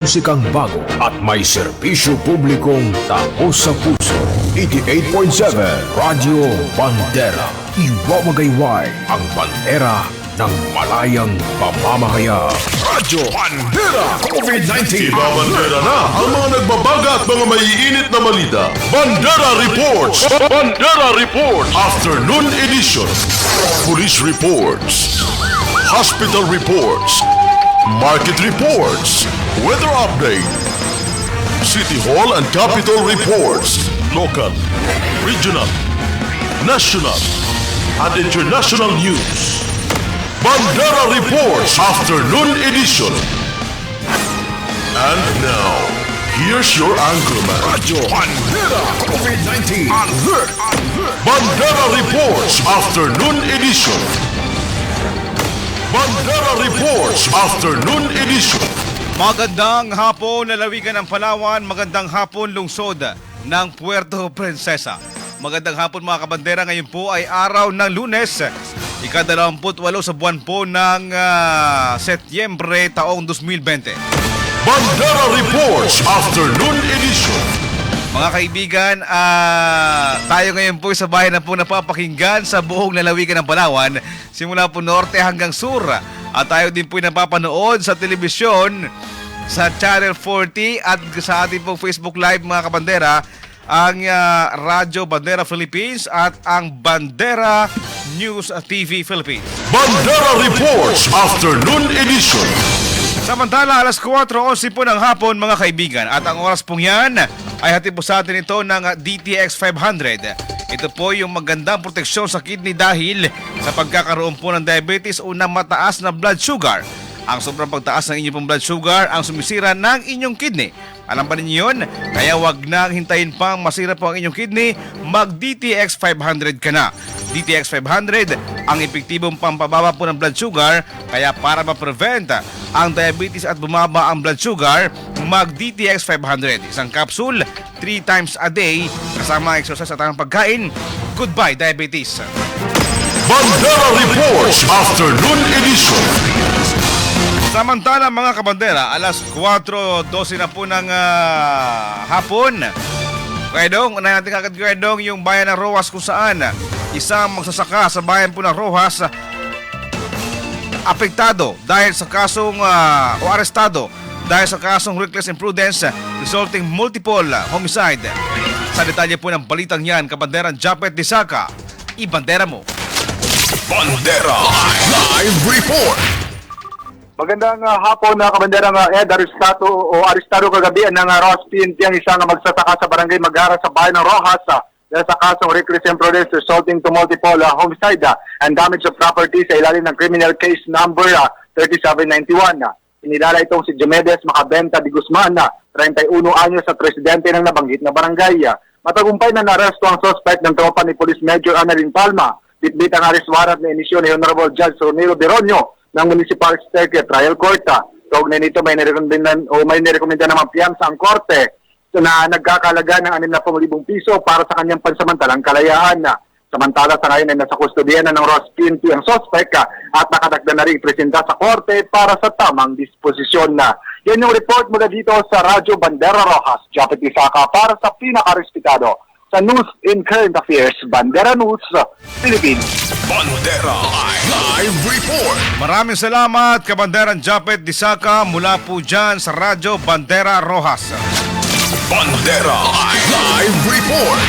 musikang bago at may serbisyo publikong taos sa puso. 88.7 Radyo Bandera. Iwawagayway ang bandera ng malayang pamamahayag. Radyo Bandera COVID-19. Ibabandera na ang mga nagbabaga at mga maiinit na balita. Bandera Reports! Bandera Reports! Afternoon Edition. Police Reports. Hospital Reports. Market Reports. Weather Update. City Hall and Capitol Reports. Local, regional, national, and international news. Bandera Reports Afternoon Edition. And now, here's your anchorman. Radyo Bandera COVID-19. Alert! Bandera Reports Afternoon Edition. Bandera Reports Afternoon Edition. Magandang hapon, lalawigan ng Palawan. Magandang hapon, lungsod ng Puerto Princesa. Magandang hapon mga kabandera. Ngayon po ay araw ng Lunes, ika-28 sa buwan po ng Setyembre taong 2020. Bandera Reports Afternoon Edition. Mga kaibigan, tayo ngayon po sa bayan na po napapakinggan sa buong lalawigan ng Palawan, simula po norte hanggang sur. At tayo din po napapanood sa telebisyon, sa Channel 40 at sa ating pong Facebook Live mga kabandera, ang Radyo Bandera Philippines at ang Bandera News TV Philippines. Bandera Reports Afternoon Edition. Samantala, alas 4:11 po ng hapon mga kaibigan, at ang oras pong yan ay hatid po sa atin ito ng DTX 500. Ito po yung magandang proteksyon sa kidney dahil sa pagkakaroon po ng diabetes o ng mataas na blood sugar. Ang sobrang pagtaas ng inyong pong blood sugar ang sumisira ng inyong kidney. Alam ba ninyo yun? Kaya wag nang hintayin pang masira po ang inyong kidney, mag-DTX 500 ka na. DTX 500 ang epektibong pampababa po ng blood sugar, kaya para ma-prevent ang diabetes at bumaba ang blood sugar, mag-DTX 500. Isang capsule, 3 times a day, kasama ang exercise at ang pagkain. Goodbye, diabetes. Bandera Reports Afternoon Edition. Samantala mga kabandera, alas 4:12 na po ng hapon. Kuya unahin natin agad Kuya Dong, yung bayan ng Rojas kung saan isang magsasaka sa bayan po ng Rojas apektado dahil sa kasong o arestado dahil sa kasong reckless imprudence resulting multiple homicide. Sa detalye po ng balitang yan, kabanderang Japet Disaka, ibandera mo. Bandera Live Report. Magandang hapon na kabanderang Ed, arestado kagabi ng Rojas PNP ang isang magsasaka sa barangay Magara sa bayan ng Rojas dahil sa kasong reckless imprudence resulting to multiple homicide and damage of property sa ilalim ng criminal case number 3791. Inilala itong si Diomedes Macabenta de Guzman, 31 anyos at presidente ng nabanggit na barangay. Matagumpay na naresto ang suspect ng tropa ni Police Major Annalyn Palma. Bitbit ang arrest warrant na inisyon ni Honorable Judge Ronilo Beronio ng Municipal Circuit Trial Court. Kaugnay nito may nirekomenda naman piyansa ang korte na nagkakalaga ng 60,000 piso para sa kanyang pansamantalang kalayaan. Samantala sa ngayon ay nasa kustodiya na ng Rojas PNP ang suspect at nakadagda na rin presenta sa korte para sa tamang disposisyon na. Yan yung report mula dito sa Radyo Bandera Rojas. Japet Isaka para sa pinaka-respetado sa News in Current Affairs, Bandera News, Philippines. Bandera Live Report. Maraming salamat kabanderang Japet Disaka mula po dyan sa Radyo Bandera Rojas. Bandera Live Report.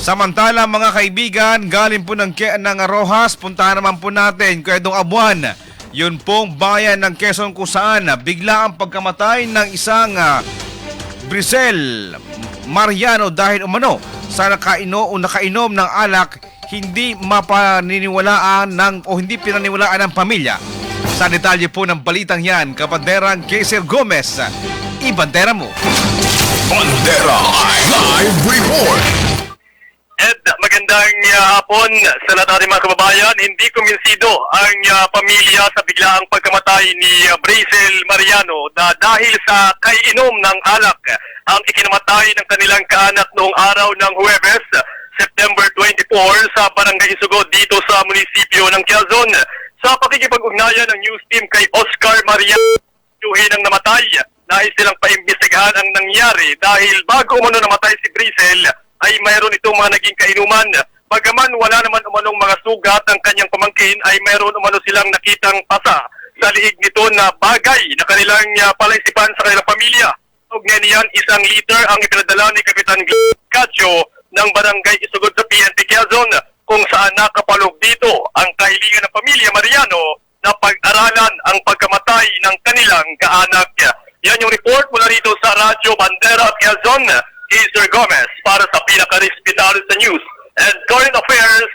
Samantala mga kaibigan, galing po ng Rojas, puntahan naman po natin Kuya Dong Abuan. Yun pong bayan ng Quezon kung saan bigla ang pagkamatay ng isang Brisel Mariano dahil umano sa nakainom ng alak, hindi mapaniniwalaan hindi pinaniwalaan ng pamilya. Sa detalye po ng balitang yan, kabanderang Kaiser Gomez, ibandera mo. Bandera Live Report. Ed, magandang hapon sa lahat natin mga kababayan. Hindi kuminsido ang pamilya sa biglaang pagkamatay ni Brisel Mariano na dahil sa kaiinom ng alak ang ikinamatay ng kanilang kaanak noong araw ng Huwebes, September 24 sa Barangay Isugod dito sa munisipyo ng Quezon. Sa pakikipag-ugnayan ng news team kay Oscar Mariano, tiyuhin ang namatay, nais silang paimbestigahan ang nangyari dahil bago umano namatay si Brisel ay mayroon itong mga naging kainuman. Bagaman wala naman umanong mga sugat ang kanyang pamangkin ay mayroon umano silang nakitang pasa sa liig nito na bagay na kanilang palaisipan sa kanilang pamilya. Ugnay niyan, 1 liter ang ipinadala ni Kapitan Cacho ng Barangay Isugod sa PNP Quezon kung saan nakapalog dito ang kahilingan ng pamilya Mariano na pag-aralan ang pagkamatay ng kanilang kaanak. Yan yung report mula rito sa Radyo Bandera Quezon. Sir Gomez para sa pinaka-respetado sa news and current affairs,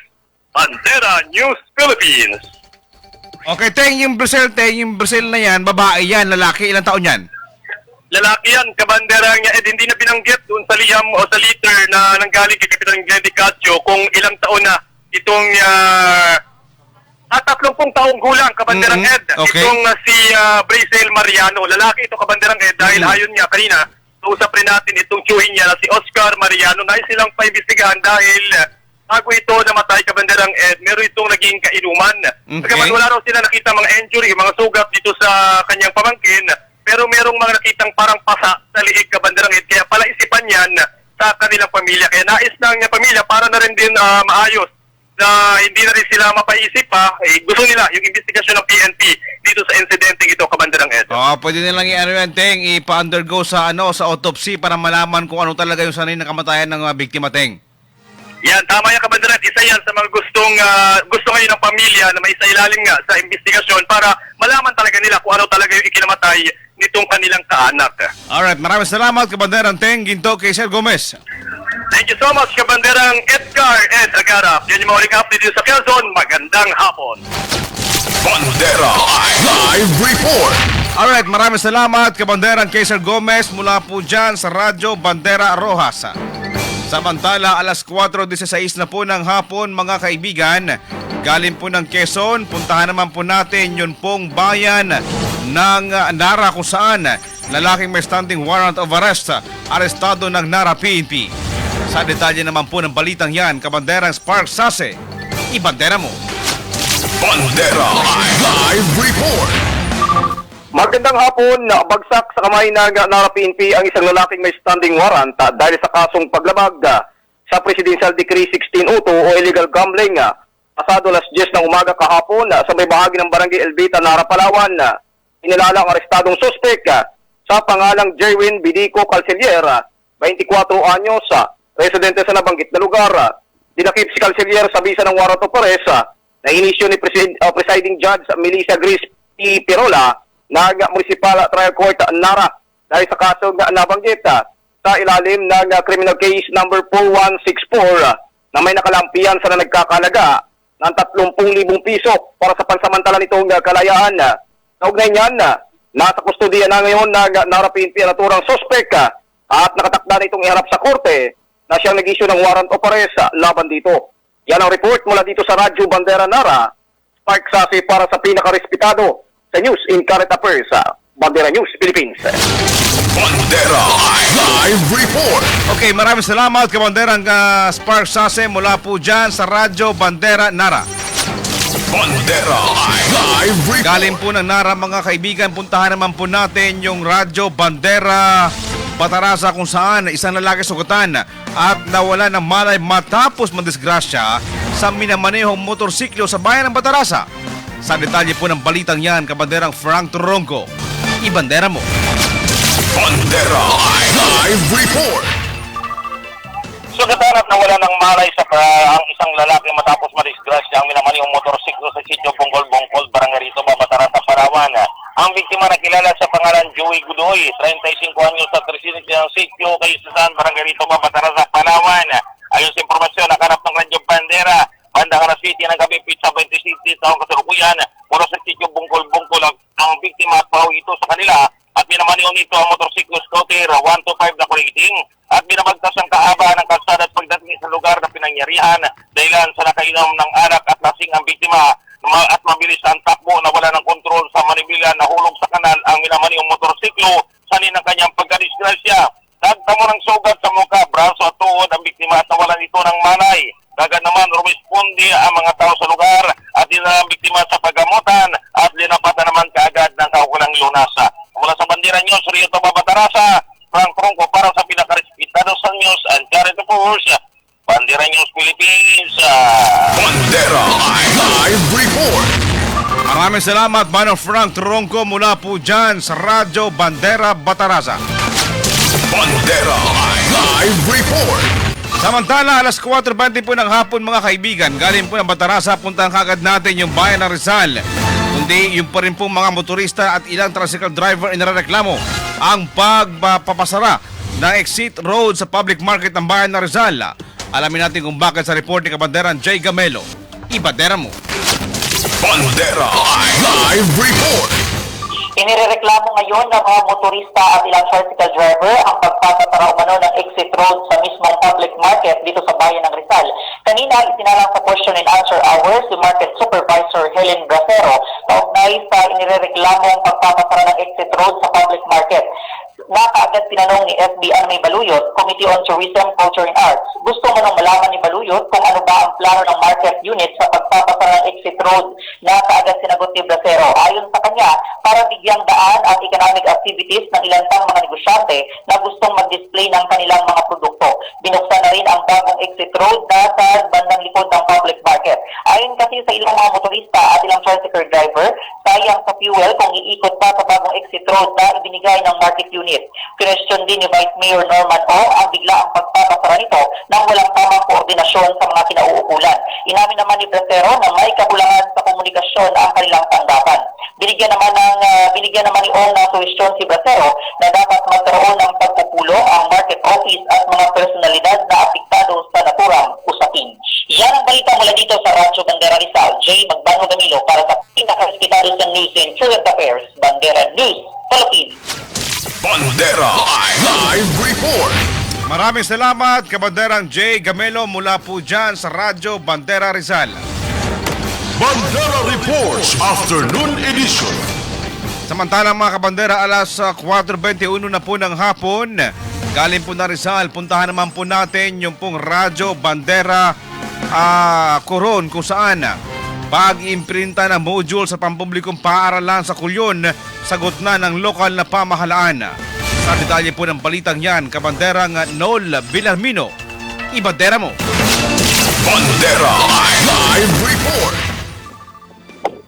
Bandera News Philippines. Okay, yung Brisel na yan, babae yan, lalaki, ilang taon yan? Lalaki yan, kabandera niya, hindi na binanggit doon sa liham o sa liter na nanggaling kay Kapitan Glendy Cacho kung ilang taon na itong 30 taong gulang, kabanderang Ed. Okay. Itong si Brisel Mariano, lalaki ito kabanderang Ed dahil ayon niya kanina, usap rin natin itong tiyuhin niya na si Oscar Mariano na silang paimbestigahan dahil bago ito namatay kabanderang Ed, meron itong naging kainuman. Okay. Pagkaman wala raw sila nakita mga injury, mga sugat dito sa kanyang pamangkin, pero merong mga nakitang parang pasa sa liig kabanderang Ed, kaya pala isipan yan sa kanilang pamilya. Kaya nais ng pamilya para na rin din maayos na hindi na rin sila mapaisip pa, gusto nila yung investigasyon ng PNP dito sa insidente ito, kabanderang Ed. Pwede nilang ipa-undergo sa autopsy para malaman kung ano talaga yung sanay na kamatayan ng biktima, Teng. Yan, tama yan, kabanderang Ed. Isa yan sa mga gusto ngayon ng pamilya na may isailalim nga sa investigasyon para malaman talaga nila kung ano talaga yung ikinamatay nitong kanilang kaanak. Alright, maraming salamat, Kabanderang Teng Ginto kay Sir Gomez. Thank you so much, kabanderang Edgar Ed Agarap. Yan yung mga uling update dito sa Quezon. Magandang hapon. Bandera Live Report. Alright, maraming salamat, Kabanderang kay Sir Gomez mula po dyan sa Radyo Bandera Rojas. Samantala, alas 4:16 na po ng hapon, mga kaibigan. Galing po ng Quezon, puntahan naman po natin yun pong bayan ng Nara kung saan lalaking may standing warrant of arrest, arestado ng Nara PNP. Sa detalye naman po ng balitang yan, Kabanderang Spark Sase, ibandera mo. Bandera Live Report. Magandang hapon, bagsak sa kamay ng Nara PNP ang isang lalaking may standing warrant dahil sa kasong paglabag sa Presidential Decree 1602 o illegal gambling. Pasado alas 10 ng umaga kahapon sa may bahagi ng Barangay Elvita, Nara, Palawan. Inilala ang arestadong suspek sa pangalang Jerwin Bidico Calcelier, 24 anyos, residente sa nabanggit na lugar. Dinakip si Calcelier sa bisa ng warrant of arrest na inisyo ni Presiding Judge Melissa Grace P. Pirola ng Municipal Trial Court Nara dahil sa kaso na nabanggit sa ilalim ng criminal case number 4164 na may nakalampian sa nagkakalaga ng 30,000 piso para sa pansamantala nitong kalayaan. Naugnay niyan, nasa kustodiya na ngayon ng Nara PNP ang naturang suspek at nakatakda na itong iharap sa korte na siyang nag-issue ng warrant of arrest laban dito. Yan ang report mula dito sa Radyo Bandera Nara. Spark Sase para sa pinaka-respetado sa News in Current Affairs sa Bandera News Philippines. Bandera Live Report. Okay, maraming salamat, Kabanderang Spark Sase mula po dyan sa Radyo Bandera Nara. Bandera Live Report. Galing po ng Nara, mga kaibigan, puntahan naman po natin yung Radyo Bandera Batarasa kung saan isang lalaki sugatan at nawala ng malay matapos madisgrasya sa minamanehong motorsiklo sa bayan ng Batarasa. Sa detalye po ng balitang yan, Kabanderang Frank Toronco, ibandera mo. Bandera Live Report. Sugatan at nawala ng malay sa ang isang lalaki matapos madisgrasya ang minamanehong motorsiklo sa sitio Bungkol-Bungkol, Barangay Rito, Batarasa, Palawan. Ang biktima na kilala sa pangalan Joey Gudoy, 35 anyos sa residente ng sitio Kaysusan, Barangay Rito, Batarasa, Palawan. Ayon sa impormasyon, nakanap ng Radyo Bandera, bandang alas City ng gabi, pizza 27 taong kasalukuyan, mula sa sitio Bungkol-Bungkol ang biktima at pahaw ito sa kanila at binamaniho nito ang motorsiklo scooter 125 na rating at binabagtas ang kahaba ng kalsada at pagdating sa lugar na pinangyarihan dahilan sa nakainom ng alak at lasing ang biktima at mabilis ang takbo na wala ng kontrol sa Manibila na hulog sa kanal ang minamanihong motorsiklo sanin ng kanyang pagkadisgrasya. Nagtamo ng sugat sa muka, braso at tuhod ang biktima at nawalan ito ng malay. Kagad naman rumispondi ang mga tao sa lugar at ang biktima sa paggamutan at linapatan naman kaagad ng kaukulang lunasa. Mula sa Bandera News, Rio Babatarasa, Frank Tronco para sa pinaka-respetado sa news and charity force, Bandera News Philippines. Bandera Live Report. Maraming salamat, Manong Frank Tronco mula po dyan sa Radyo Bandera Batarasa. Bandera Live Report. Samantala, alas 4:20 po ng hapon mga kaibigan, galing po ng Batarasa, puntahan kagad natin yung bayan ng Rizal. Kundi yung pa rin pong mga motorista at ilang tricycle driver inireklamo ang pagpapasara ng exit road sa public market ng bayan ng Rizal. Alamin natin kung bakit sa report ni Kabanderan Jay Gamelo. Ibadera mo. Bandera Live Report. Inireklamo ngayon ng mga motorista at ilang tricycle driver ang pagpapatara umano ng exit road sa mismong public market dito sa bayan ng Rizal. Kanina, isinalang sa question and answer hours si Market Supervisor Helen Bracero kaugnay sa inirereklamong pagpapatara ng exit road sa public market. Nakaagad tinanong ni SBN May Baluyot, Committee on Tourism, Culture and Arts. Gusto mo nang malaman ni Baluyot kung ano ba ang plano ng market unit sa pagpapasara ng exit road. Nakaagad sinagot ni Bracero. Ayon sa kanya, para bigyang daan ang economic activities ng ilang mga negosyante na gustong mag-display ng kanilang mga produkto. Binuksan na rin ang bagong exit road na sa bandang likod ng public market. Ayon kasi sa ilang mga motorista at ilang tricycle driver, sayang sa fuel kung iikot pa sa bagong exit road na ibinigay ng market unit. Question din ni Vice Mayor Norman O ang bigla ang pagpapasara nito nang walang tamang koordinasyon sa mga kinauukulan. Inamin naman ni Bracero na may kakulangan sa komunikasyon ang kanilang tanggapan. Binigyan naman ni Ong ng suwestyon si Bracero na dapat magkaroon ng pagpupulo ang market office at mga personalidad na apektado sa naturang usapin. Yan ang balita mula dito sa Radyo Bandera Rizal. Jay Magbango Gamilo para sa pinaka-respetado sa news and current affairs, Bandera News Philippines. Bandera Live Report. Maraming salamat, Kabanderang Jay Gamelo mula po dyan sa Radyo Bandera Rizal. Bandera Reports Afternoon Edition. Samantalang mga kabandera, alas 4:21 na po ng hapon. Galing po na Rizal, puntahan naman po natin yung pong Radyo Bandera Coron kung saan pag-imprinta ng module sa pampublikong paaralan sa Kulyon, sagot na ng lokal na pamahalaan. Sa detalye po ng balitang yan, Kabanderang Nol Villarmino, ibadera mo. Bandera Live Report.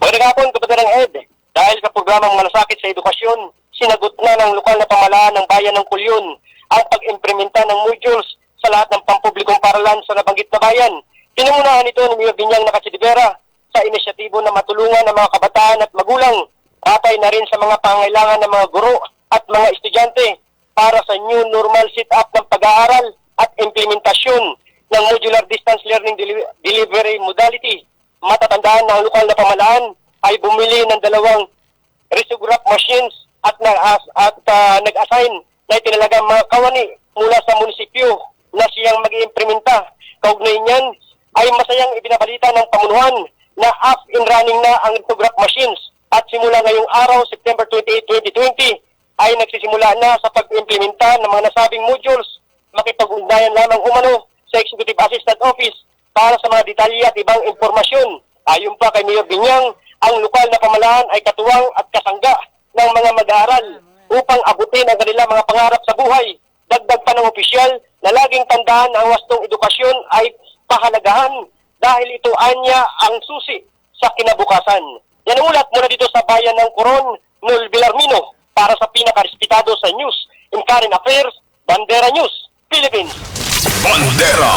Magandang hapon, Kapitanang Ed. Dahil sa programang Malasakit sa Edukasyon, sinagot na ng lokal na pamahalaan ng bayan ng Kulyon ang pag-implementa ng modules sa lahat ng pampublikong paaralan sa nabanggit na bayan. Pinangunahan ito ni Mayor Binyang Nakasidibera sa inisyatibo na matulungan ng mga kabataan at magulang, patay na rin sa mga pangailangan ng mga guro at mga estudyante para sa new normal set-up ng pag-aaral at implementasyon ng modular distance learning delivery modality. Matatandaan na ang lokal na pamahalaan ay bumili ng 2 risograph machines at nag-assign na itinalagang mga kawani mula sa munisipyo na siyang mag-iimplementa. Kaugnay niyan ay masayang ibinabalita ng pamunuan na up and running na ang risograph machines at simula ngayong araw, September 28, 2020, ay nagsisimula na sa pag-implementa ng mga nasabing modules. Makipag-ugnayan lamang umano sa Executive Assistant Office para sa mga detalye at ibang impormasyon. Ayon pa kay Mayor Binyang, ang lokal na pamahalaan ay katuwang at kasangga ng mga mag-aaral upang abutin ang kanilang mga pangarap sa buhay. Dagdag pa ng opisyal na laging tandaan na ang wastong edukasyon ay pahalagahan dahil ito anya ang susi sa kinabukasan. Yan ang ulat mula dito sa bayan ng Coron, Nol Villarmino para sa pinaka-respetado sa news and current affairs, Bandera News Philippines. Bandera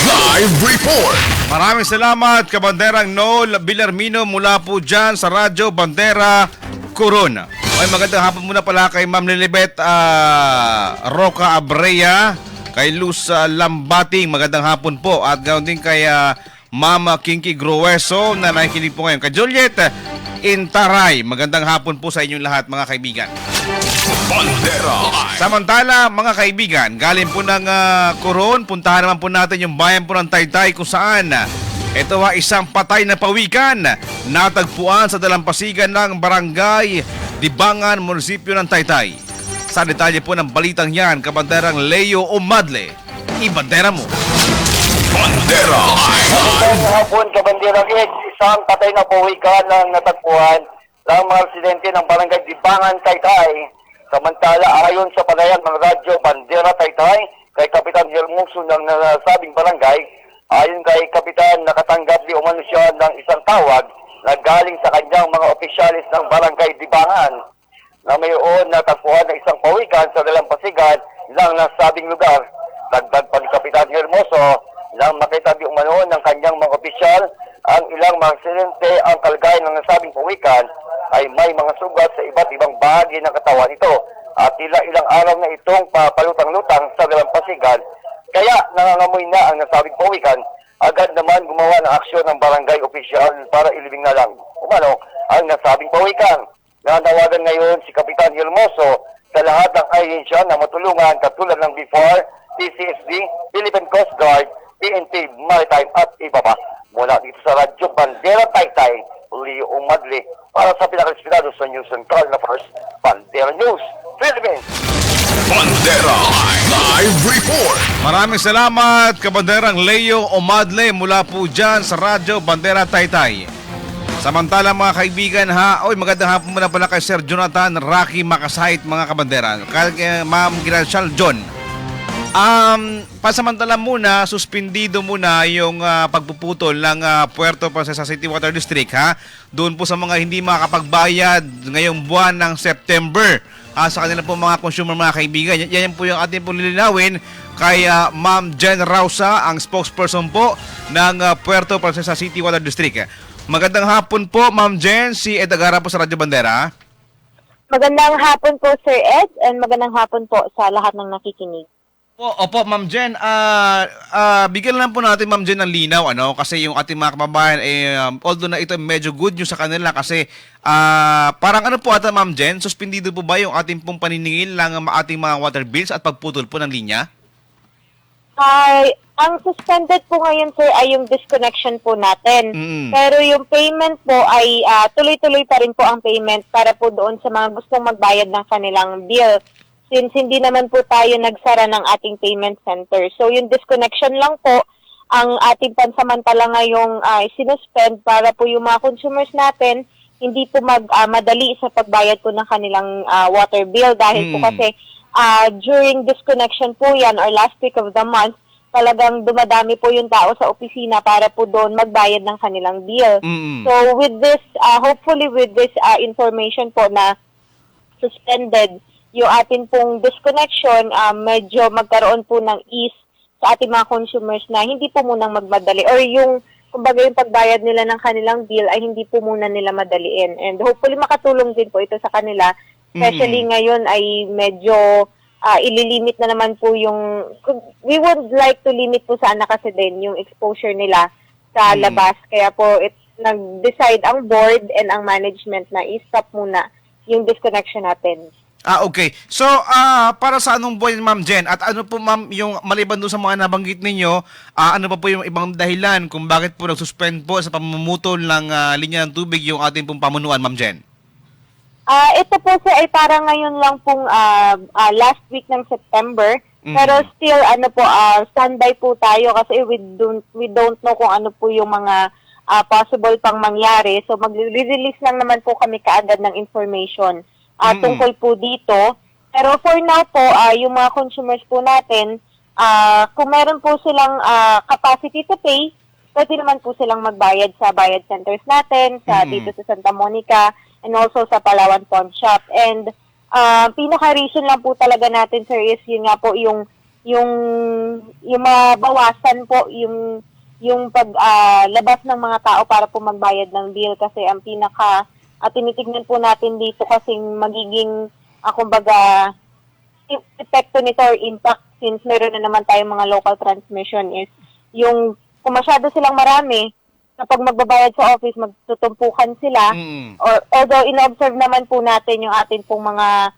Live Report. Maraming salamat, Kabanderang Nol Villarmino mula po dyan sa Radyo Bandera Coron. Ay, magandang hapon muna pala kay Ma'am Lilibet Roca Abrea, kay Luz Lambating, magandang hapon po. At ganoon din kay Mama Kinky Grueso na nakikinig po ngayon. Kay Juliet Intaray, magandang hapon po sa inyong lahat mga kaibigan. Bandera Live. Samantala mga kaibigan, galing po ng Coron, puntahan naman po natin yung bayan po ng Taytay kung saan ito isang patay na pawikan natagpuan sa dalampasigan ng Barangay Dibangan, munisipyo ng Taytay. Sa detalye po ng balitang yan, Kabanderang Leo Umadle, ibandera mo. Bandera Live. Magandang hapon, Kabandirang Ed. Isang patay na pawikan ng natagpuan ng mga residente ng Barangay Dibangan, Taytay. Samantala, ayon sa panayan ng radyo Bandera Taytay, kay Kapitan Hermoso ng nasabing barangay, ayon kay Kapitan, nakatanggap di umano siya ng isang tawag na galing sa kanyang mga opisyalis ng Barangay Dibangan na mayroon natagpuan ng isang pawikan sa dalampasigan ng nasabing lugar. Dagdag pa ni Kapitan Hermoso nang makita di umano ng kanyang mga opisyal ang ilang mga residente ang kalagayan ng nasabing pawikan ay may mga sugat sa iba't ibang bahagi ng katawan nito at ilang araw na itong papalutang-lutang sa dalampasigan. Kaya nangangamoy na ang nasabing pawikan. Agad naman gumawa ng aksyon ng barangay opisyal para ilibing na lang umano ang nasabing pawikan. Nanawagan ngayon si Kapitan Hermoso sa lahat ng ahensya na matulungan katulad ng BIFAR, PCSD, Philippine Coast Guard, PNP, Maritime at iba pa. Mula dito sa Radyo Bandera Taytay, Leo Umadli para sa pinaka-respetado sa News Central na First Bandera News, Philippines. Bandera Live Report. Maraming salamat, Kabanderang Leo Omadle mula po dyan sa Radyo Bandera Taytay. Samantala mga kaibigan magandang hapon muna pala kay Sir Jonathan Rocky Makasahit mga kabandera. Kay Ma'am Ginalsyal John. Pasamantala muna, suspindido muna yung pagpuputol ng Puerto Princesa City Water District doon po sa mga hindi makakapagbayad ngayong buwan ng September sa kanila po mga consumer mga kaibigan. Yan po yung ating po lilinawin kay Ma'am Jen Rausa, ang spokesperson po ng Puerto Princesa City Water District. Magandang hapon po Ma'am Jen, si Ed Agara po sa Radyo Bandera. Magandang hapon po Sir Ed and magandang hapon po sa lahat ng nakikinig. Opo, Ma'am Jen, bigyan lang po natin Ma'am Jen ng linaw kasi yung ating mga kababayan although na ito medyo good news sa kanila kasi parang po ata Ma'am Jen, suspindido po ba yung ating pong paniningil ng ating mga water bills at pagputol po ng linya? Ang suspended po ngayon sir ay yung disconnection po natin. Pero yung payment po ay tuloy-tuloy pa rin po ang payment para po doon sa mga gustong magbayad ng kanilang bill. Since hindi naman po tayo nagsara ng ating payment center. So yung disconnection lang po ang ating pansamantala ngayong sinuspend para po yung mga consumers natin hindi po madali sa pagbayad po ng kanilang water bill dahil po kasi during disconnection po yan or last week of the month talagang dumadami po yung tao sa opisina para po doon magbayad ng kanilang bill. So with this, hopefully with this information po na suspended yung atin pong disconnection, medyo magkaroon po ng ease sa ating mga consumers na hindi po munang magmadali or yung, kumbaga yung pagbayad nila ng kanilang bill ay hindi po muna nila madaliin. And hopefully makatulong din po ito sa kanila, especially ngayon ay medyo ililimit na naman po yung, we would like to limit po sana kasi din yung exposure nila sa labas. Kaya po nag-decide ang board and ang management na i-stop muna yung disconnection natin. Okay. So, para sa anong buwan, Ma'am Jen? At ano po, Ma'am, yung maliban doon sa mga nabanggit ninyo, ano pa po yung ibang dahilan kung bakit po nag-suspend po sa pamumutol ng linya ng tubig yung ating pong pamunuan, Ma'am Jen? Ito po sir ay parang ngayon lang pong last week ng September. Pero still, standby po tayo kasi we don't know kung ano po yung mga possible pang mangyari. So, mag-release lang naman po kami kaagad ng information tungkol po dito. Pero for now po, yung mga consumers po natin, kung meron po silang capacity to pay, pwede naman po silang magbayad sa bayad centers natin, sa dito sa Santa Monica, and also sa Palawan Pawn Shop. And pinaka-reason lang po talaga natin, sir, is yun nga po yung mabawasan po yung paglabas ng mga tao para po magbayad ng bill kasi ang tinitignan po natin dito kasing magiging, kumbaga, epekto nito or impact since meron na naman tayong mga local transmission is yung kung masyado silang marami, kapag magbabayad sa office, magtutumpukan sila. Or, although in-observe naman po natin yung atin pong mga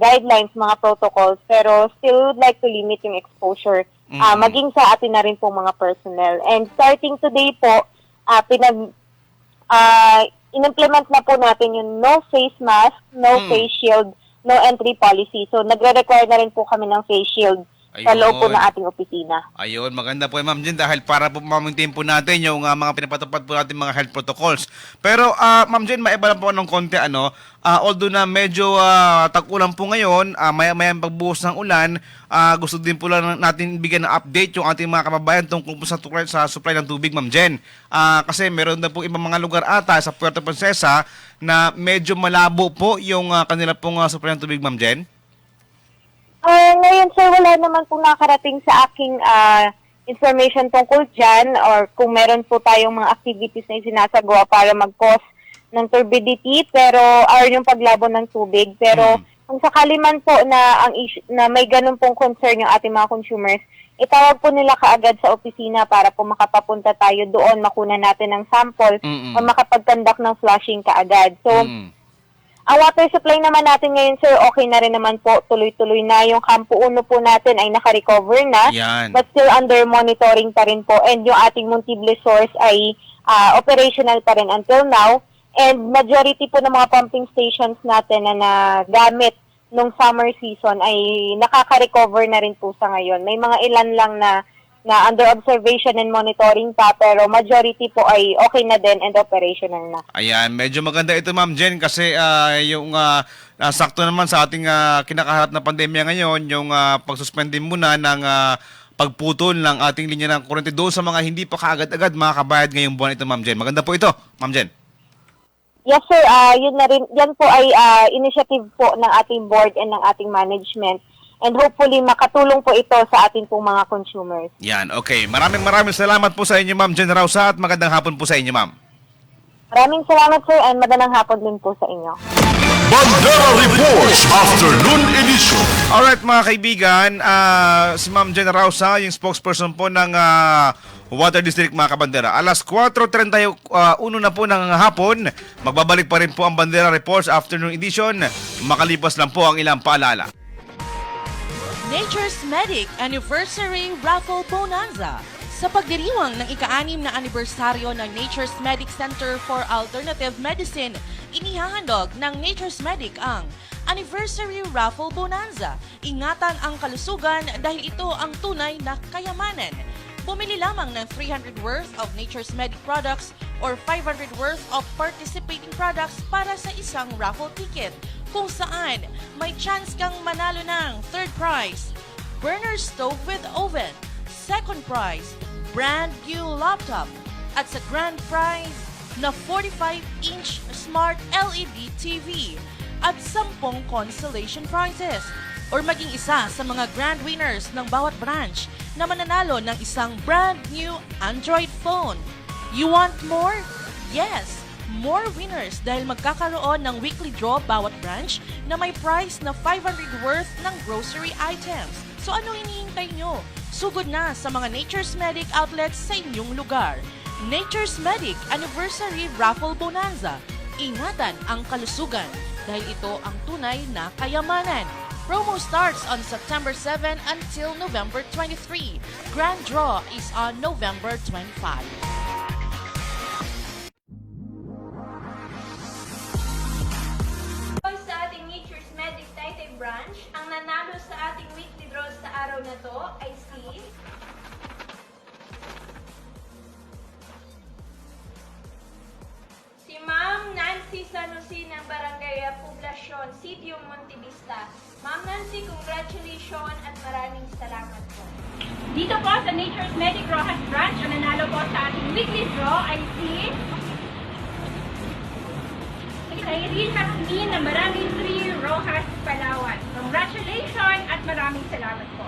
guidelines, mga protocols, pero still would like to limit yung exposure, maging sa atin na rin pong mga personnel. And starting today po, in-implement na po natin yung no face mask, no face shield, no entry policy. So, nagre-require na rin po kami ng face shield sa loob po Ayun. ng ating opisina. Ayun, maganda po Ma'am Jen dahil para po ma-maintain po natin yung mga pinapatupad po natin mga health protocols. Pero Ma'am Jen, maiba lang po ng konti although na medyo tag-ulan po ngayon, maya-maya pagbuhos ng ulan, gusto din po lang natin bigyan ng update yung ating mga kababayan tungkol po sa supply ng tubig, Ma'am Jen. Kasi meron na po ibang mga lugar ata sa Puerto Princesa na medyo malabo po yung kanila pong supply ng tubig, Ma'am Jen. Ngayon, sir, wala naman po nakarating sa aking information tungkol dyan or kung meron po tayong mga activities na isinasagawa para mag-cause ng turbidity or yung paglabo ng tubig. Pero kung sakali man po na, na may ganun pong concern yung ating mga consumers, itawag po nila kaagad sa opisina para po makapapunta tayo doon, makuna natin ng sample o makapag-conduct ng flushing kaagad. So, ang water supply naman natin ngayon, sir, okay na rin naman po. Tuloy-tuloy na. Yung Campo 1 po natin ay naka-recover na. Yan. But still under monitoring pa rin po. And yung ating Montible source ay operational pa rin until now. And majority po ng mga pumping stations natin na nagamit nung summer season ay nakaka-recover na rin po sa ngayon. May mga ilan lang na under observation and monitoring pa, pero majority po ay okay na din and operational na. Ayan, medyo maganda ito Ma'am Jen kasi yung sakto naman sa ating kinakaharap na pandemya ngayon, yung pagsuspendin muna ng pagputol ng ating linya ng kuryente doon sa mga hindi pa kaagad-agad makakabayad ngayong buwan ito, Ma'am Jen. Maganda po ito, Ma'am Jen. Yes, sir. Yun na rin. Yan po ay initiative po ng ating board and ng ating management. And hopefully, makatulong po ito sa ating pong mga consumers. Yan, okay. Maraming salamat po sa inyo, Ma'am Jen Rausa, at magandang hapon po sa inyo, Ma'am. Maraming salamat, sir, and magandang hapon din po sa inyo. Bandera Reports Afternoon Edition. Alright mga kaibigan, si Ma'am Jen Rausa, yung spokesperson po ng Water District mga kabandera. Alas 4:31 na po ng hapon, magbabalik pa rin po ang Bandera Reports Afternoon Edition. Makalipas lang po ang ilang paalala. Nature's Medic Anniversary Raffle Bonanza. Sa pagdiriwang ng ika-6 na anibersaryo ng Nature's Medic Center for Alternative Medicine, inihahandog ng Nature's Medic ang Anniversary Raffle Bonanza. Ingatan ang kalusugan dahil ito ang tunay na kayamanan. Bumili lamang ng 300 worth of Nature's Medic products or 500 worth of participating products para sa isang raffle ticket, kung saan may chance kang manalo ng third prize, burner stove with oven, second prize, brand new laptop, at sa grand prize na 45-inch smart LED TV at 10 consolation prizes, or maging isa sa mga grand winners ng bawat branch na mananalo ng isang brand new Android phone. You want more? Yes! More winners dahil magkakaroon ng weekly draw bawat branch na may prize na 500 worth ng grocery items. So ano hinihintay nyo? Sugod na sa mga Nature's Medic outlets sa inyong lugar. Nature's Medic Anniversary Raffle Bonanza. Ingatan ang kalusugan dahil ito ang tunay na kayamanan. Promo starts on September 7 until November 23. Grand draw is on November 25. Sa ating Nature's Medic Taytay branch, ang nanalo sa ating weekly draw sa araw na to ay si Ma'am Nancy Sanusi ng Barangay Poblacion, Sitio Montevista. Ma'am Nancy, congratulations at maraming salamat po. Dito po sa Nature's Medic Rojas branch, ang nanalo po sa ating weekly draw ay si Irene Macmin ng Barangay 3, Rojas, Palawan. Congratulations at maraming salamat po.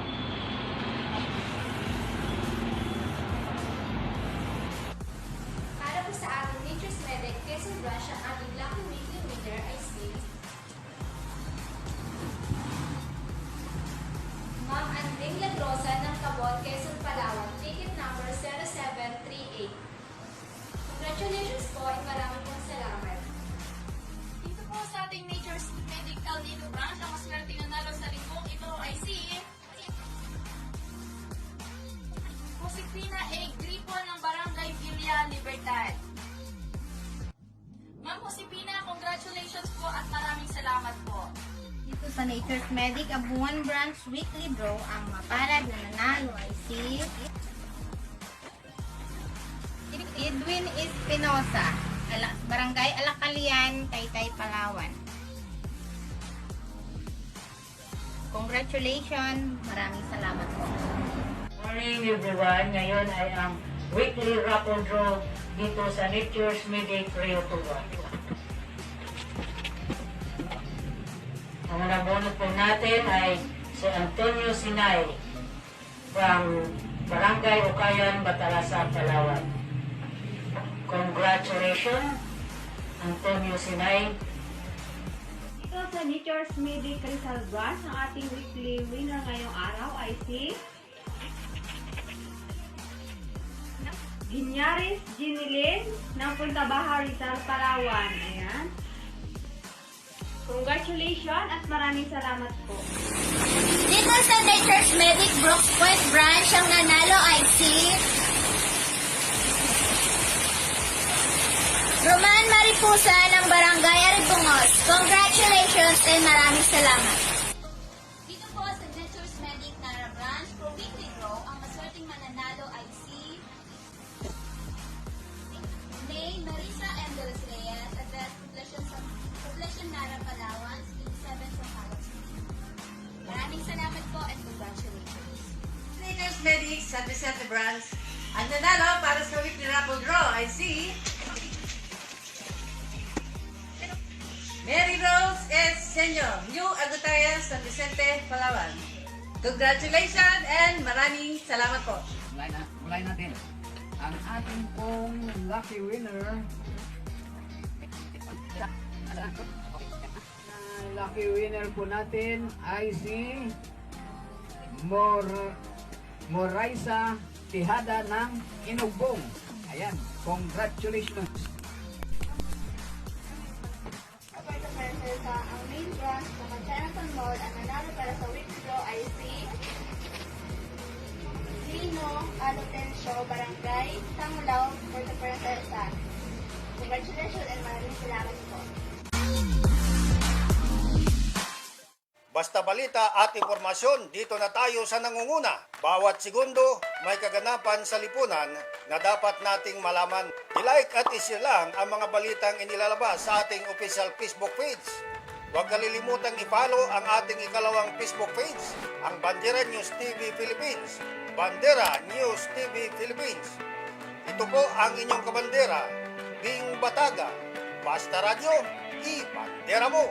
Para po sa ating Nature's Medic Quezon branch, ang ating lucky weekly winner ay si Ma'am Anding Lagrosa ng Cabot, Quezon, Palawan. Ticket number 0738. Congratulations po at maraming pong salamat. Dito po sa ating Nature's Medic El Nido branch, ang maswerte nanalo sa linggong ito ay si Josefina A. Gripo ng Barangay Villa Libertad. Ma'am Josefina, congratulations po at maraming sa Nature's Medic Abuan Branch Weekly Draw, ang mapalad na nanalo ay si Edwin Espinosa, Barangay Alacalian, Taytay, Palawan. Congratulations! Maraming salamat po. Morning everyone! Ngayon ay ang weekly raffle draw dito sa Nature's Medic Rio Tuban. Ang nabunot po natin ay si Antonio Sinay from Barangay Ukayan, Batalasa, Palawan. Congratulations, Antonio Sinay. Dito sa Nature's Medic Rizal Branch, ang ating weekly winner ngayong araw ay si Ginyaris Ginilin ng Punta Baja, Rizal, Palawan. Ayan. Congratulations at maraming salamat po. Dito sa Nature's Medic Brooks Point Branch, ang nanalo ay si Roman Maripusa ng Barangay Aribungos. Congratulations and maraming salamat. Dito po sa Nature's Medic Nara Branch, for weekly draw, ang maswerteng mananalo ay si May Marisa M. De Los Reyes, address Poblacion Nara, Palawan, 7 from Palawan. Maraming salamat po and congratulations. Nature's Medic San Vicente Branch, ang nanalo para sa weekly raffle draw ay si Mary Rose S. Senyo, New Agutaya, San Vicente, Palawan. Congratulations and maraming salamat po. Mulay natin. Ang ating pong lucky winner lucky winner po natin ay si Moraisa Tihada ng Inugbong. Ayan, congratulations. Sa ang main branch sa Jonathan Mall, ang nanalo para sa weekly draw ay si Lino Alotencio, Barangay Tangulaw, Puerto Princesa. Congratulations and maraming salamat po. Basta balita at impormasyon, dito na tayo sa nangunguna. Bawat segundo, may kaganapan sa lipunan na dapat nating malaman. I-like at i-share lang ang mga balitang inilalabas sa ating official Facebook page. Huwag kalilimutang i-follow ang ating ikalawang Facebook page, ang Bandera News TV Philippines. Bandera News TV Philippines. Ito po ang inyong kabandera, Bing Bataga. Basta radyo, i-bandera mo!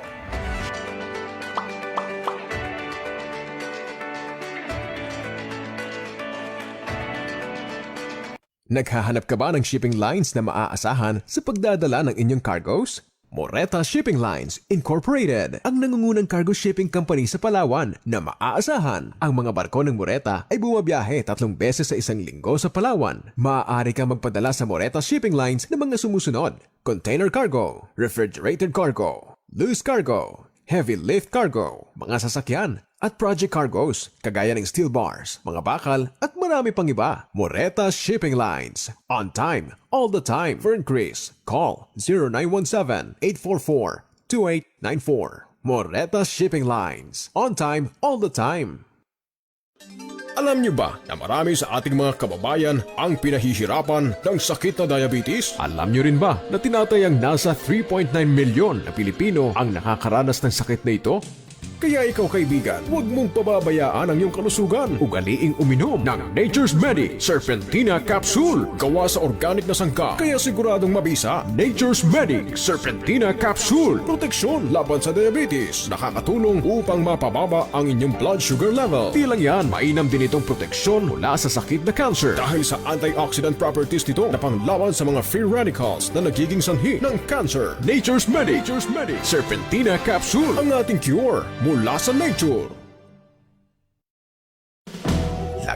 Naghahanap ka ba ng shipping lines na maaasahan sa pagdadala ng inyong cargoes? Moreta Shipping Lines Incorporated, ang nangungunang cargo shipping company sa Palawan na maaasahan. Ang mga barko ng Moreta ay bumabiyahe 3 beses sa isang linggo sa Palawan. Maaari kang magpadala sa Moreta Shipping Lines ng mga sumusunod: container cargo, refrigerated cargo, loose cargo, heavy lift cargo, mga sasakyan, at project cargoes, kagaya ng steel bars, mga bakal, at marami pang iba. Moreta Shipping Lines. On time, all the time. For increase, call 0917-844-2894. Moreta Shipping Lines. On time, all the time. Alam niyo ba na marami sa ating mga kababayan ang pinahihirapan ng sakit na diabetes? Alam niyo rin ba na tinatayang nasa 3.9 milyon na Pilipino ang nakakaranas ng sakit na ito? Kaya ikaw kaibigan, huwag mong pababayaan ang iyong kalusugan. Ugaliing uminom ng Nature's Medic Serpentina Capsule. Gawa sa organic na sangka, kaya siguradong mabisa. Nature's Medic Serpentina Capsule. Proteksyon laban sa diabetes. Nakakatulong upang mapababa ang inyong blood sugar level. Di lang yan, mainam din itong proteksyon mula sa sakit na cancer. Dahil sa antioxidant properties nito na panglaban sa mga free radicals na nagiging sanhi ng cancer. Nature's Medic Serpentina Capsule. Ang ating cure mula sa nature.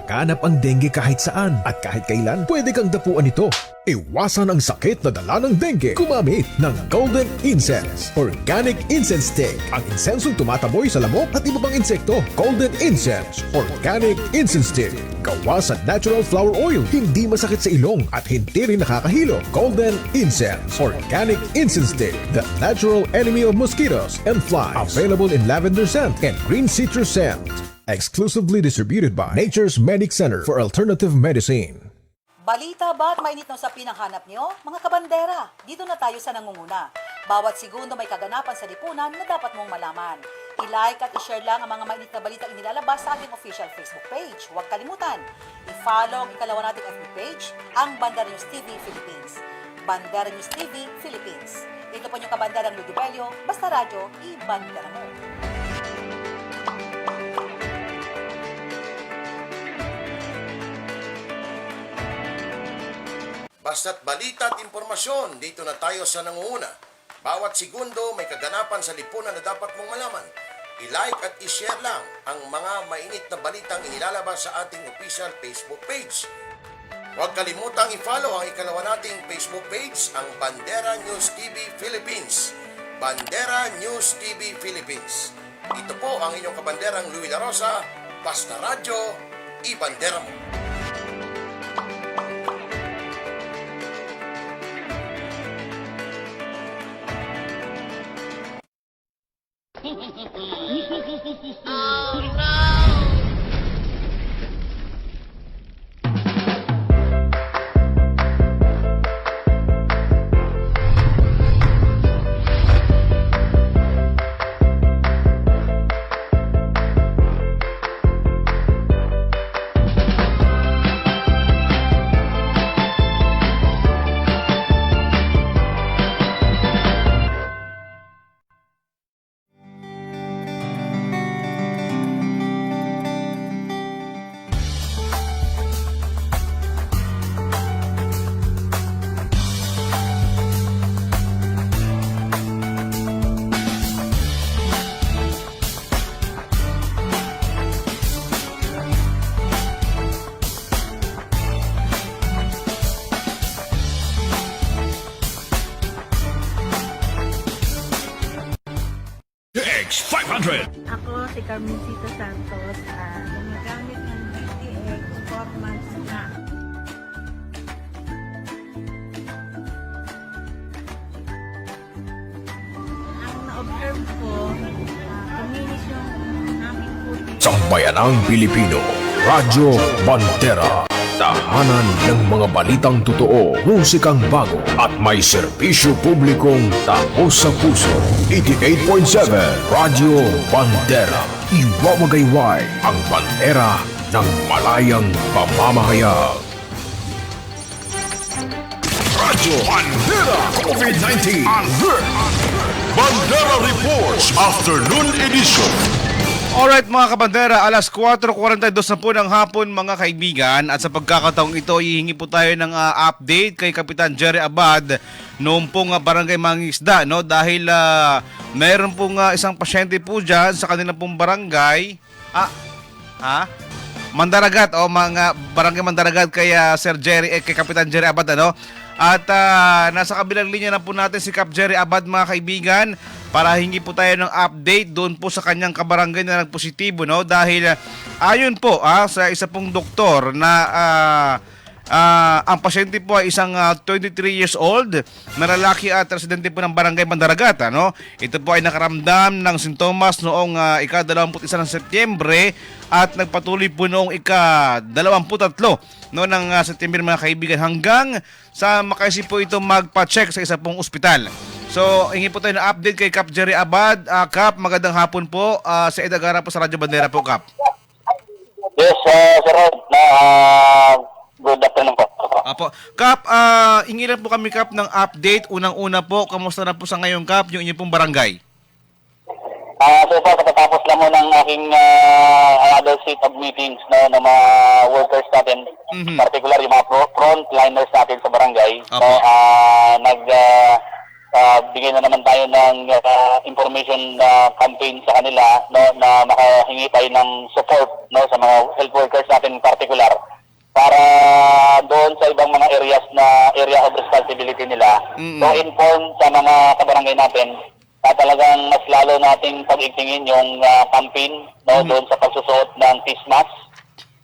Laganap ang dengue kahit saan at kahit kailan pwede kang dapuan ito. Iwasan ang sakit na dala ng dengue. Gumamit ng Golden Incense Organic Incense Stick. Ang insensong tumataboy sa lamok at iba pang insekto. Golden Incense Organic Incense Stick. Gawa sa natural flower oil. Hindi masakit sa ilong at hindi rin nakakahilo. Golden Incense Organic Incense Stick. The natural enemy of mosquitoes and flies. Available in lavender scent and green citrus scent. Exclusively distributed by Nature's Medic Center for Alternative Medicine. Balita ba at mainit na usapin ang hanap nyo? Mga kabandera, dito na tayo sa nangunguna. Bawat segundo may kaganapan sa lipunan na dapat mong malaman. I-like at i-share lang ang mga mainit na balita inilalabas sa ating official Facebook page. Huwag kalimutan, i-follow ang ikalawa nating FB page, ang Bandera News TV Philippines. Bandera News TV Philippines. Ito po yung kabanderang Ludibelio, basta radyo, i-bandera mo. Basta't balita at impormasyon, dito na tayo sa nangunguna. Bawat segundo may kaganapan sa lipunan na dapat mong malaman. I-like at i-share lang ang mga mainit na balitang inilalabas sa ating official Facebook page. Huwag kalimutang i-follow ang ikalawa nating Facebook page, ang Bandera News TV Philippines. Bandera News TV Philippines. Ito po ang inyong kabanderang Louie La Rosa, basta radyo, i-bandera mo. Oh no! X500. Ako si Carmencita Santos, gumagamit ng DTX 4 months na. Ang na-observe ko, kuminis yung aming puti. Sambayanang Pilipino, Radyo Bandera. Tahanan ng mga balitang totoo, musikang bago at may serbisyo publikong tapos sa puso. 88.7 Radyo Bandera. Iwawagayway ang bandera ng malayang pamamahayag. Radyo Bandera COVID-19 Alert. Bandera Reports Afternoon Edition. Alright mga kabandera, alas 4:42 na po ng hapon mga kaibigan, at sa pagkakataong ito hihingi po tayo ng update kay Kapitan Jerry Abad noong pong barangay Mangingisda, no? Dahil mayroon pong isang pasyente po dyan sa kanilang pong barangay Mandaragat, mga barangay Mandaragat kay Sir Jerry, kay Kapitan Jerry Abad, ano? At nasa kabilang linya na po natin si Cap Jerry Abad mga kaibigan, para hingi po tayo ng update doon po sa kanyang kabarangay na nagpositibo, no? Dahil ayon po sa isa pong doktor na ang pasyente po ay isang 23 years old na lalaki at residente po ng barangay Mandaragat, no? Ito po ay nakaramdam ng sintomas noong ika-21 ng Setyembre at nagpatuloy po noong ika-23 ng Setyembre mga kaibigan, hanggang sa makaisip po ito magpa-check sa isa pong ospital. So, hingi po tayo ng update kay Cap Jerry Abad. Cap, magandang hapon po. Sa Edagara po sa Radyo Bandera po, Cap. Yes, Sir Rod. Good afternoon po. Apo. Cap, hingi lang po kami, Cap, ng update. Unang-una po, kamusta na po sa ngayon, Cap, yung inyong pong barangay? So far, katatapos lang mo ng aking another set of meetings ng mga workers natin, particular yung mga frontliners natin sa barangay. So, bigay na naman tayo ng information campaign sa kanila, no, na makahingi tayo ng support, no, sa mga health workers natin in particular para doon sa ibang mga areas na area of responsibility nila, to inform sa mga kabarangay natin na talagang mas lalo nating pag-igtingin yung campaign, no, doon sa pagsusuot ng face mask.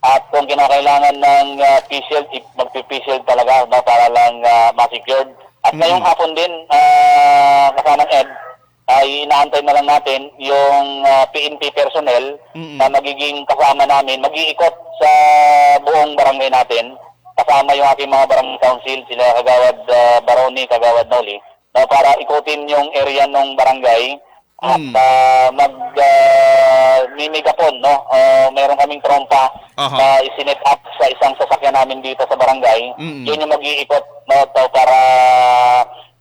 At kung kinakailangan ng P-shield, magpi-P-shield talaga, no, para lang ma-secured. At ngayong hapon din, kasamang Ed, ay inaantay na lang natin yung PNP personnel na magiging kasama namin, mag-iikot sa buong barangay natin, kasama yung ating mga barangay council, sila Kagawad Baroni, Kagawad Noli, para ikutin yung area ng barangay at mag-mimigapon, no? Meron kaming trompa na isinet up sa isang sasakyan namin dito sa barangay. Yun yung mag-iikot, no, para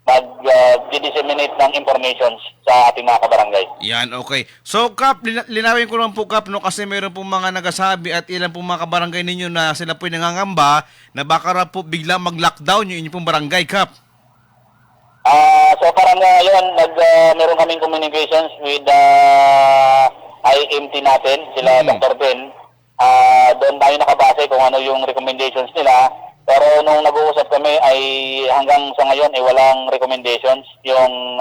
mag-disseminate ng information sa ating mga kabarangay. Yan, okay. So, Kap, linawin ko lang po, Kap, no, kasi meron po mga nagasabi at ilan po mga kabarangay ninyo na sila po nangangamba na baka raw po bigla mag-lockdown yung inyong pong barangay, Kap. So parang ngayon, meron kaming communications with IMT natin, sila Dr. Ben. Doon tayo nakabase kung ano yung recommendations nila. Pero nung nag-uusap kami ay hanggang sa ngayon ay walang recommendations yung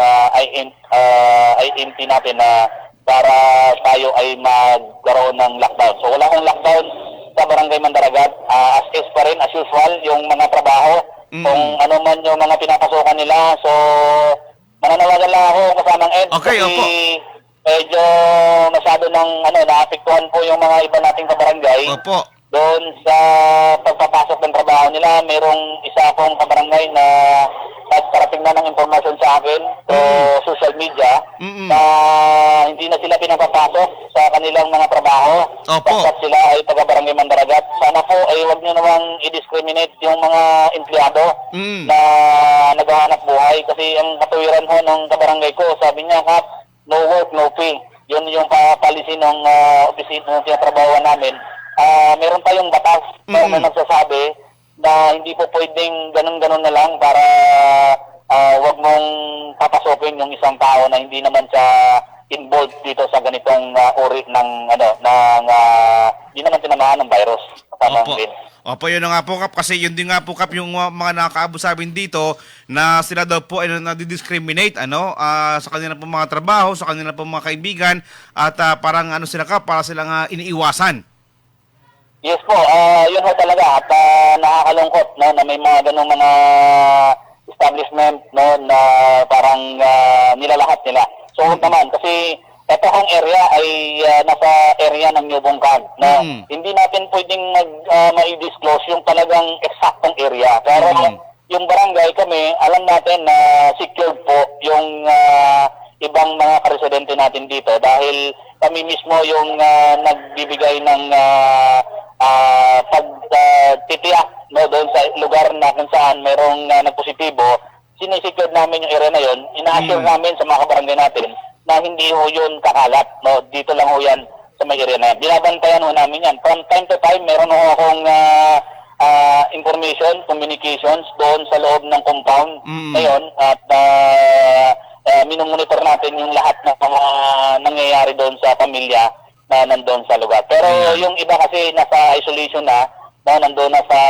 IMT natin na para tayo ay magkaroon ng lockdown. So wala akong lockdown sa Barangay Mandaragat. As is pa rin, as usual, yung mga trabaho. Kung ano man yung mga pinapasukan nila. So, mananawagan lang ako kasamang Ed. Okay, kasi medyo masyado ng naapektuhan po yung mga iba nating kabarangay. Opo. Doon sa pagpapasok ng trabaho nila, merong isa akong kabarangay na nagparating na ng informasyon sa akin sa social media na hindi na sila pinapapasok sa kanilang mga trabaho. Dapat sila ay taga-Barangay Mandaragat. Sana po ay huwag nyo namang i-discriminate yung mga empleyado na naghahanap buhay. Kasi ang katuwiran ho ng kabarangay ko, sabi niya, Kap, no work, no pay. Yun yung policy ng opisina ng tinatrabawan namin. Meron tayong batas na nagsasabi na hindi po pwedeng ganun-ganun na lang para wag mong papasokin yung isang tao na hindi naman siya involved dito sa ganitong uri ng hindi naman tinamaan ng virus. Opo, yun na nga po, Kap, kasi yun din nga po, Kap, yung mga nakakaabo sa amin dito na sila daw po ay nadidiscriminate sa kanila po mga trabaho, sa kanila po mga kaibigan at parang sila, Kap, para silang iniiwasan. Yes po, yun ho talaga at nakakalungkot, no, na may mga ganong mga establishment, no, na parang nilalahat nila. So huwag naman kasi ito ang area ay nasa area ng New Bongkag, no. Hindi natin pwedeng ma-disclose yung talagang eksaktong area. Pero yung barangay kami, alam natin na secured po yung ibang mga residente natin dito dahil kami mismo yung nagbibigay ng pagtitiyak, no, doon sa lugar na kung saan merong nagpositibo. Sinisecure namin yung area na yun, ina-assure namin sa mga kabarangay natin na hindi ho yun kakalat, no, dito lang ho yan sa may area na yan. Binabantayan ho namin yan. From time to time, meron ho akong information, communications doon sa loob ng compound ngayon at minumonitor natin yung lahat ng mga nangyayari doon sa pamilya na nandoon sa lugar. Pero yung iba kasi nasa isolation na, nandoon na sa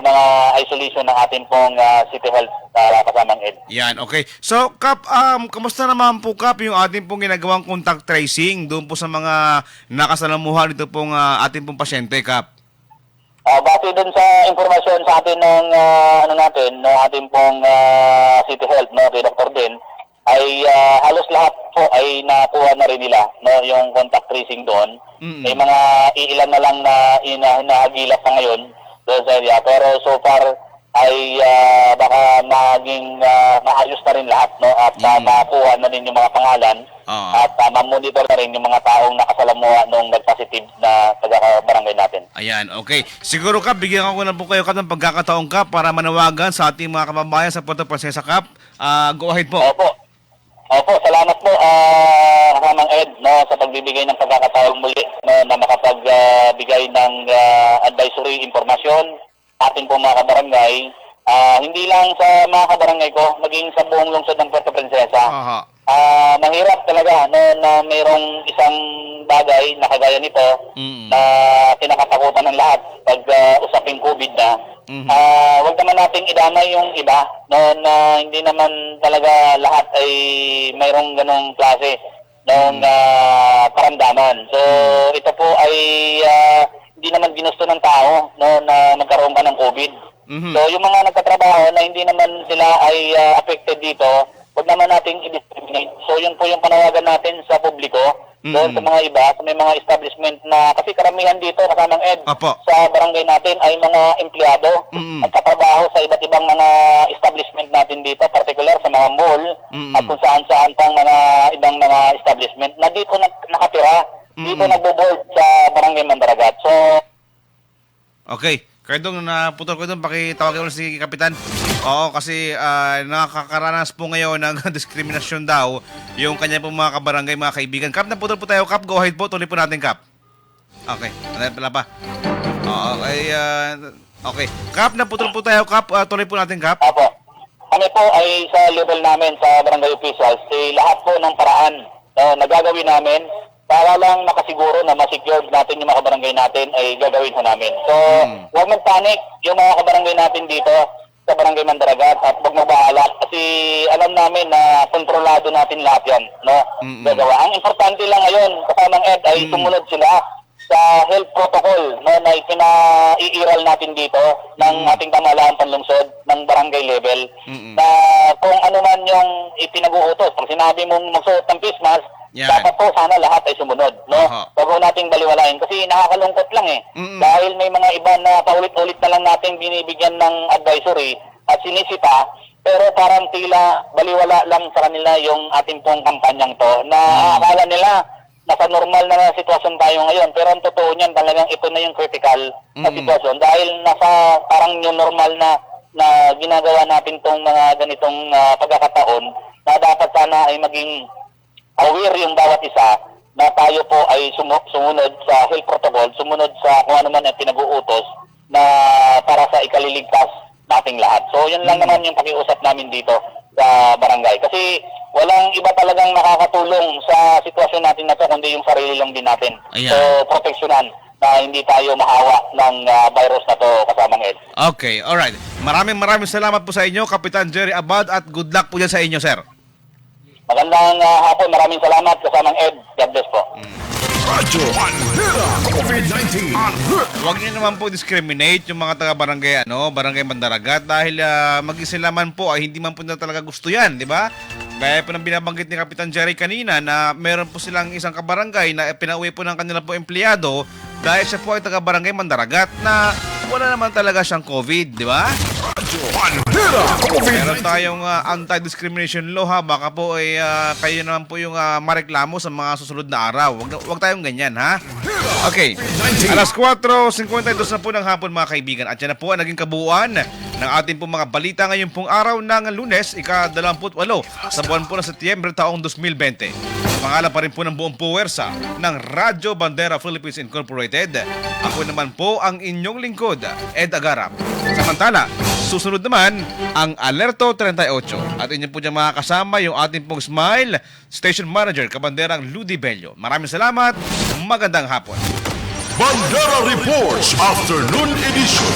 mga isolation ng ating pong City Health kasamang Ed. Yan, okay. So, Kap, kamusta naman po, Kap, yung ating pong ginagawang contact tracing doon po sa mga nakasalamuhan dito pong ating pong pasyente, Kap? Base doon sa informasyon sa atin ng ng ating pong City Health, no, kay Dr. Den, ay halos lahat po ay nakuha na rin nila, no, yung contact tracing doon. May mga iilan na lang na hinahagilap pa ngayon doon sa area. Pero so far ay baka maging maayos na rin lahat, no, at makuha na rin yung mga pangalan at ma-monitor na rin yung mga taong nakasalamuha nung nag-positive na taga-barangay natin. Ayan, okay. Siguro, Kap, bigyan ko na po kayo, Kap, ng pagkakataong, Kap, para manawagan sa ating mga kababayan sa Puerto Princesa, Kap. Go ahead po. Opo, salamat po Kamang Ed, no, sa pagbibigay ng pagkakataong muli, no, na makapagbigay ng advisory informasyon ating po mga kabarangay Hindi lang sa mga kabarangay ko, maging sa buong lungsod ng Puerto Princesa. Mahirap talaga na mayroong isang bagay na kagaya nito na kinakatakutan ng lahat pag usaping COVID na. Huwag naman nating idamay yung iba na hindi naman talaga lahat ay mayroong ganong klase ng karamdaman. So ito po ay hindi naman ginusto ng tao na magkaroon ka ng COVID. So yung mga nagtatrabaho na hindi naman sila ay affected dito, huwag naman nating i-discriminate. So yun po yung panawagan natin sa publiko, doon sa mga iba, sa may mga establishment na, kasi karamihan dito, kasamang Ed, sa barangay natin ay mga empleyado at katrabaho sa iba't ibang mga establishment natin dito, particular sa mga mall at kung saan-saan pang mga ibang mga establishment na dito nakatira, dito nagbo-board sa barangay Mandaragat. So, okay. Kaya doon, naputol ko doon, pakitawagin mo si Kapitan. Oo, kasi nakakaranas po ngayon ng diskriminasyon daw yung kanya po mga kabarangay, mga kaibigan. Kap, naputol po tayo, Kap. Go ahead po, tuloy po natin, Kap. Okay, wala pa. Okay. Kap, naputol po tayo, Kap. Tuloy po natin, Kap. Apo. Kami po ay sa level namin sa barangay officials, lahat po ng paraan na gagawin namin para lang makasiguro na ma-secure natin yung mga kabarangay natin ay gagawin ho namin. So, huwag mag-panic yung mga kabarangay natin dito sa barangay Mandaragat at huwag magbahala kasi alam namin na kontrolado natin lahat yan. Gagawa. Ang importante lang ngayon, kasamang Ed, ay sumunod sila sa health protocol na pinaiiral natin dito ng ating pamahalaan panlungsod ng barangay level na kung ano man yung ipinag-uutos. Pag sinabi mong magsuot ng face mask, dapat po sana lahat ay sumunod, Huwag po nating baliwalain kasi nakakalungkot lang dahil may mga iba na paulit-ulit na lang natin binibigyan ng advisory at sinisita, pero parang tila baliwala lang sa kanila yung ating pong kampanyang to na akala nila nasa normal na sitwasyon tayo ngayon, pero ang totoo niyan talagang ito na yung critical na sitwasyon dahil nasa parang new normal na ginagawa natin tong mga ganitong pagkakataon na dapat sana ay maging aware yung bawat isa na tayo po ay sumunod sa health protocol, sumunod sa kung ano man ang pinag-uutos na para sa ikaliligtas nating lahat. So yun lang naman yung pakiusap namin dito sa barangay. Kasi walang iba talagang nakakatulong sa sitwasyon natin na to kundi yung sarili lang din natin. So proteksyonan na hindi tayo mahawa ng virus na to, kasamang Ed. Okay, alright. Maraming salamat po sa inyo, Kapitan Jerry Abad, at good luck po dyan sa inyo, sir. Magandang hapon. Maraming salamat kasamang Ed. God bless po. Radyo Bandera COVID-19. Huwag niyo naman po discriminate yung mga taga-barangay barangay Mandaragat dahil mag-isa naman po ay hindi man po na talaga gusto yan, di ba? Kaya po nang binabanggit ni Kapitan Jerry kanina na meron po silang isang kabarangay na pinauwi po ng kanilang po empleyado dahil siya po ay taga-barangay Mandaragat na wala naman talaga siyang COVID, di ba? Meron tayong anti-discrimination law ha. Baka po ay kayo naman po yung mareklamo sa mga susunod na araw. Huwag tayong ganyan ha. Okay. Alas 4:52 na po ng hapon mga kaibigan. At yan na po ang naging kabuuan ng ating pong mga balita ngayon pong araw ng Lunes, ika-28 sa buwan po ng Setyembre taong 2020. Pangalan pa rin po ng buong puwersa ng Radyo Bandera Philippines Incorporated. Ako naman po ang inyong lingkod, Ed Agarap. Samantala, susunod naman ang Alerto 38 at inyo po dyan makakasama yung ating pong Smile Station Manager, Kabanderang Ludi Bello. Maraming salamat, magandang hapon. Bandera Reports Afternoon Edition.